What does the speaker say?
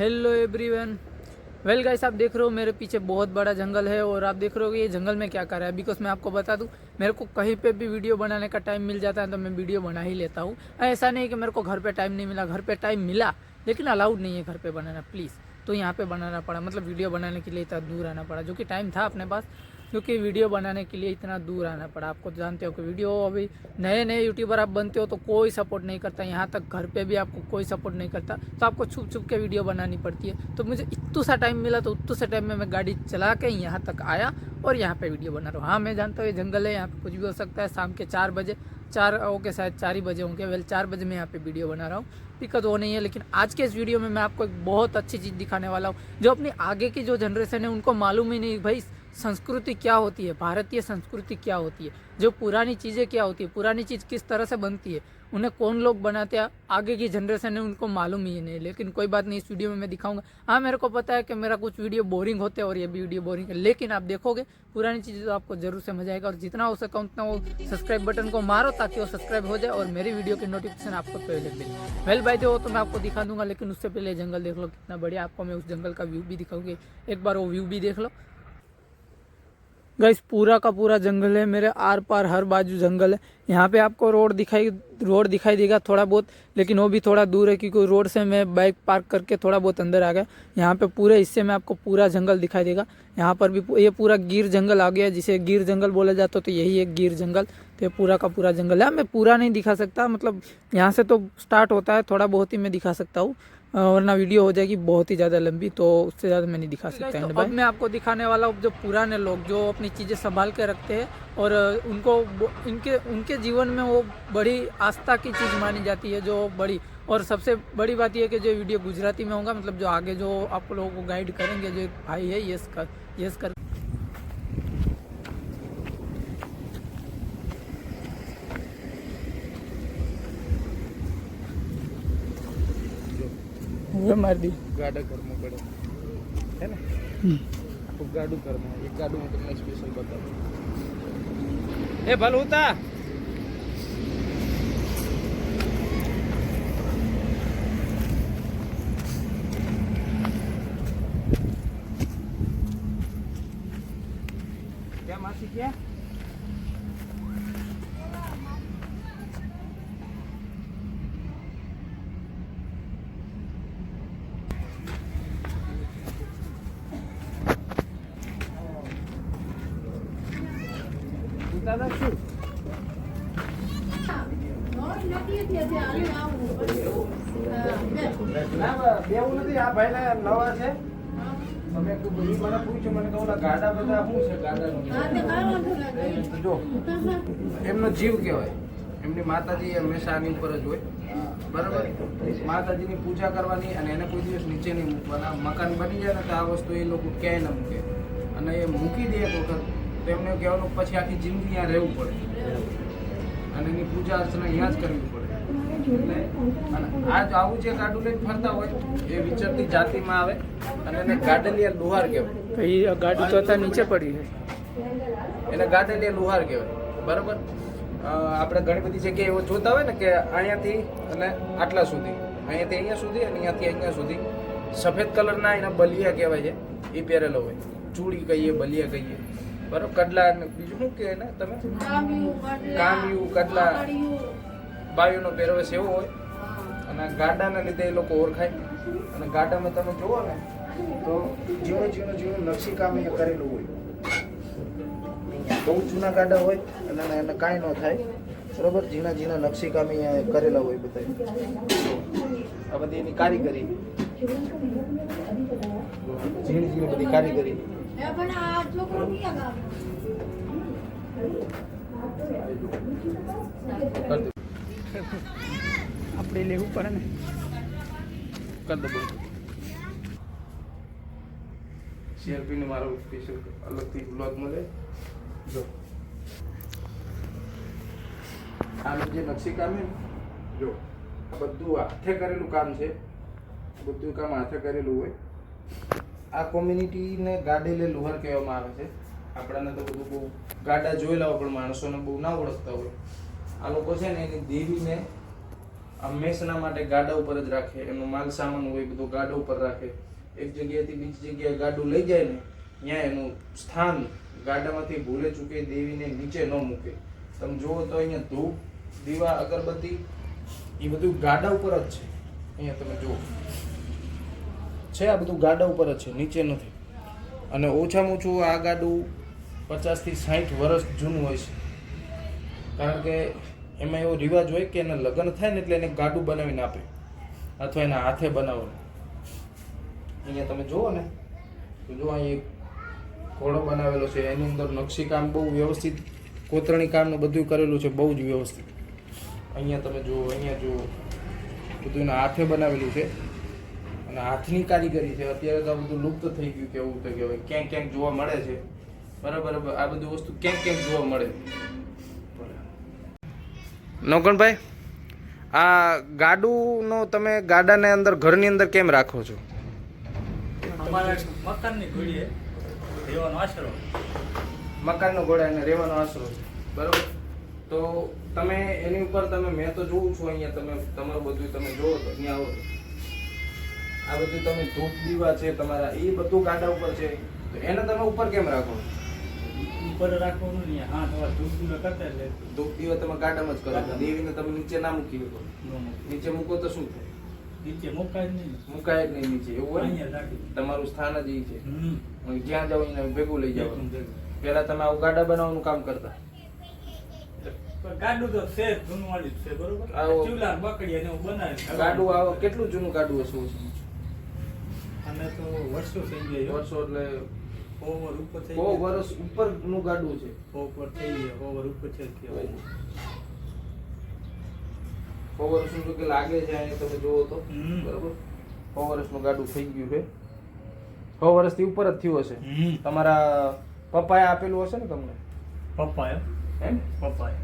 Hello everyone. Well guys, आप देख रहे हो मेरे पीछे बहुत बड़ा जंगल है और आप देख रहे हो कि ये जंगल में क्या कर रहा है। बिकॉज मैं आपको बता दूं, मेरे को कहीं पे भी वीडियो बनाने का टाइम मिल जाता है तो मैं वीडियो बना ही लेता हूँ। ऐसा नहीं कि मेरे को घर पे टाइम नहीं मिला, घर पे टाइम मिला लेकिन अलाउड नहीं है घर पे बनाना प्लीज़, तो यहाँ पे बनाना पड़ा। मतलब वीडियो बनाने के लिए इतना दूर आना पड़ा, जो कि टाइम था अपने पास, क्योंकि वीडियो बनाने के लिए इतना दूर आना पड़ा। आपको जानते हो कि वीडियो अभी नए नए यूट्यूबर आप बनते हो तो कोई सपोर्ट नहीं करता, यहाँ तक घर पे भी आपको कोई सपोर्ट नहीं करता, तो आपको छुप छुप के वीडियो बनानी पड़ती है। तो मुझे इतना सा टाइम मिला तो उतने से टाइम में मैं गाड़ी चला के यहाँ तक आया और यहाँ पे वीडियो बना रहा हूँ। हाँ, मैं जानता हूँ ये जंगल है, यहाँ पे कुछ भी हो सकता है। शाम के 4 बजे, 4 ओके शायद 4 ही बजे होंगे। वेल 4 बजे मैं यहाँ पे वीडियो बना रहा हूँ, दिक्कत वो नहीं है। लेकिन आज के इस वीडियो में मैं आपको एक बहुत अच्छी चीज़ दिखाने वाला हूँ, जो अपनी आगे की जो जनरेशन है उनको मालूम ही नहीं भाई संस्कृति क्या होती है, भारतीय संस्कृति क्या होती है, जो पुरानी चीज़ें क्या होती है, पुरानी चीज़ किस तरह से बनती है, उन्हें कौन लोग बनाते हैं, आगे की जनरेशन है उनको मालूम ही नहीं। लेकिन कोई बात नहीं, इस वीडियो में मैं दिखाऊंगा। हाँ, मेरे को पता है कि मेरा कुछ वीडियो बोरिंग होते हैं और ये भी वीडियो बोरिंग है, लेकिन आप देखोगे पुरानी चीज़ें तो आपको जरूर समझ आएगा। और जितना हो सका उतना वो सब्सक्राइब बटन को मारो ताकि वो सब्सक्राइब हो जाए और मेरी वीडियो की नोटिफिकेशन आपको पहले मिले। वेल भाई जो तो मैं आपको दिखा दूंगा, लेकिन उससे पहले जंगल देख लो कितना बढ़िया। आपको मैं उस जंगल का व्यू भी दिखाऊंगी, एक बार वो व्यू भी देख लो। गाइस पूरा का पूरा जंगल है, मेरे आर पार हर बाजू जंगल है। यहाँ पे आपको रोड दिखाई देगा थोड़ा बहुत, लेकिन वो भी थोड़ा दूर है क्योंकि रोड से मैं बाइक पार्क करके थोड़ा बहुत अंदर आ गया। यहाँ पे पूरे हिस्से में आपको पूरा जंगल दिखाई देगा। यहाँ पर भी ये पूरा गिर जंगल आ गया, जिसे गिर जंगल बोला जाता है, तो यही है गिर जंगल। तो ये पूरा का पूरा जंगल है। मैं पूरा नहीं दिखा सकता, मतलब यहाँ से तो स्टार्ट होता है, थोड़ा बहुत ही मैं दिखा सकता हूँ, वरना वीडियो हो जाएगी बहुत ही ज़्यादा लंबी, तो उससे ज़्यादा मैं नहीं दिखा सकता। तो अब मैं आपको दिखाने वाला हूँ जो पुराने लोग जो अपनी चीज़ें संभाल के रखते हैं और उनको उनके जीवन में वो बड़ी आस्था की चीज़ मानी जाती है, जो बड़ी। और सबसे बड़ी बात यह है कि जो वीडियो गुजराती में होगा, मतलब जो आगे जो आप लोगों को गाइड करेंगे, जो एक भाई है यस कर मार दी गाड़ा करना पड़े है ना। आपको गाड़ू करना है, एक गाड़ू में तुमने स्पेशल बता ए भलूता क्या मासी क्या દાદા શું બેવું નથી, આ ભાઈના નવા છે. તમે મને પૂછ્યું, મને કહું ગાડા બધા શું છે ગાડાનું જો એમનો જીવ કહેવાય. એમની માતાજી હંમેશા આની ઉપર જ હોય, બરાબર. માતાજીની પૂજા કરવાની અને એને કોઈ દિવસ નીચે નહીં મૂકવાના. મકાન બની જાય ને તો આ વસ્તુ એ લોકો ક્યાંય ના મૂકે, અને એ મૂકી દે એક વખત તો એમને કહેવાનું પછી આખી જિંદગી અહીંયા રહેવું પડે અને એની પૂજા અર્ચના અહીંયા જ કરવી પડે. એટલે અને આ જ આવું જે ગાડું લઈને ફરતા હોય એ વિચરતી જાતિમાં આવે અને એને ગાડલિયા લુહાર કહેવાય. ગાડી તો અત્યારે નીચે પડી છે, એને ગાડલિયા લુહાર કહેવાય, બરાબર. આપણે ઘણી બધી જગ્યાએ એવો જોતા હોય ને કે અહીંયાથી અને આટલા સુધી, અહીંયાથી અહીંયા સુધી અને અહીંયાથી અહીંયા સુધી સફેદ કલરના એના બલિયા કહેવાય છે, એ પહેરેલો હોય. ચૂડી કહીએ, બલિયા કહીએ, બરાબર. કડલા બીજું શું કહે ને તમે, કામિયું, કડલા, બાયુનો પહેરવેશ એવો હોય. અને ગાડાના લીધે એ લોકો ઓળખાય. અને ગાડામાં તમે જુઓ ને તો ઝીણું નકશીકામ એ કરેલું હોય. બહુ જૂના ગાડા હોય અને એને કાંઈ ન થાય, બરાબર. ઝીણા નકશીકામ અહીંયા કરેલા હોય બધા. આ બધી એની કારીગરી, ઝીણી બધી કારીગરી. આપણે લેવું પડે ને. કર દો સીઆરપીને મારો સ્પેશિયલ અલગથી બ્લોગ મળે. જો આનું જે નકશીકામ છે ને, જો બધું હાથે કરેલું કામ છે, બધું કામ હાથે કરેલું હોય. આ કોમ્યુનિટીને ગાડેલે લુહાર કહેવામાં આવે છે. આપણાને તો બધું બહુ ગાડા જોયેલા હોય પણ માણસોને બહુ ના ઓળખતા હોય. આ લોકો છે ને એની દેવીને આ મેસના માટે ગાડા ઉપર જ રાખે, એનો માલ સામાન હોય બધું ગાડા ઉપર રાખે. એક જગ્યાએથી બીજી જગ્યાએ ગાડું લઈ જાય ને ત્યાં એનું સ્થાન ગાડામાંથી ભૂલે ચૂકે દેવીને નીચે ન મૂકે. તમે જુઓ તો અહીંયા ધૂપ દીવા અગરબત્તી એ બધું ગાડા ઉપર જ છે. અહીંયા તમે જુઓ છે આ બધું ગાડા ઉપર જ છે, નીચે નથી. અને ઓછામાં ઓછું આ ગાડું 50 થી 60 વર્ષ જૂનું હોય છે. કારણ કે એમાં એવો રિવાજ હોય કે એના લગ્ન થાય ને એટલે એને ગાડું બનાવીને આપે અથવા એના હાથે બનાવવાનું. અહીંયા તમે જુઓ ને તો જો અહીં એક ઘોડો બનાવેલો છે, એની અંદર નકશી કામ બહુ વ્યવસ્થિત, કોતરણી કામનું બધું કરેલું છે, બહુ જ વ્યવસ્થિત. અહીંયા તમે જુઓ, અહીંયા જુઓ બધું એના હાથે બનાવેલું છે અને હાથની કારીગરી છે. અત્યારે તો આ બધું લુપ્ત થઈ ગયું, કેવું તો કહેવાય, ક્યાંક ક્યાંક જોવા મળે છે. બરાબર, આ બધું વસ્તુ ક્યાંક ક્યાંક જોવા મળે. નોકણભાઈ, આ ગાડુંનો તમે ગાડાને અંદર ઘરની અંદર કેમ રાખો છો? અમારા મકાનની ઘોડીએ રહેવાનો આશરો. મકાનનો ઘોડા એને રહેવાનો આશરો છે. બરોબર, તો તમે એની ઉપર તમે, મેં તો જોઉં છું અહીંયા, તમે તમારું બધું તમે જોવો તો અહીંયા આવો તો આ બધું તમે ધૂપ દીવા છે તમારા, એ બધું ગાડા ઉપર છે. તો એને તમે ઉપર કેમ રાખો? ઉપર રાખવાનું નહીં, હા તમારે ધૂપ કરતા એટલે ધૂપ દીવા તમે ગાડામાં જ કરો, દેવીને તમે નીચે ના મૂકી શકો. ન મૂકે. નીચે મૂકો તો શું થાય? નીચે મુકાય જ નહીં. મુકાય જ નહીં નીચે, એવું હોય ને? અહીંયા રાખી. તમારું સ્થાન જ એ છે. હમ. જ્યાં જાઓ એને ભેગું લઈ જાઓ. એકદમ ભેગું. પેલા તમે આવું ગાડા બનાવવાનું કામ કરતા? પણ ગાડું તો છે જ જૂનું વાળી જ છે, બરોબર? આવો. ચૂલા બકડીયા ને એવું બનાવે. ગાડું આવો કેટલું જૂનું ગાડું હશે? અને તો વર્ષો થઈ ગયા. વર્ષો એટલે ઓવર ઉપર થઈ 100 ગયા. વર્ષ ઉપરનું ગાડું છે. ઓવર થઈ ગયા. ઓવર ઉપર છે જ કહેવાય. 100 વર્ષનું જો કે લાગે છે અહીંયા તમે જોવો તો. હમ. બરોબર, 100 વર્ષનું ગાડું થઈ ગયું છે. 100 વર્ષથી ઉપર જ થયું હશે. હમ. તમારા પપ્પાએ આપેલું હશે ને તમને? પપ્પાએ એમ? પપ્પાએ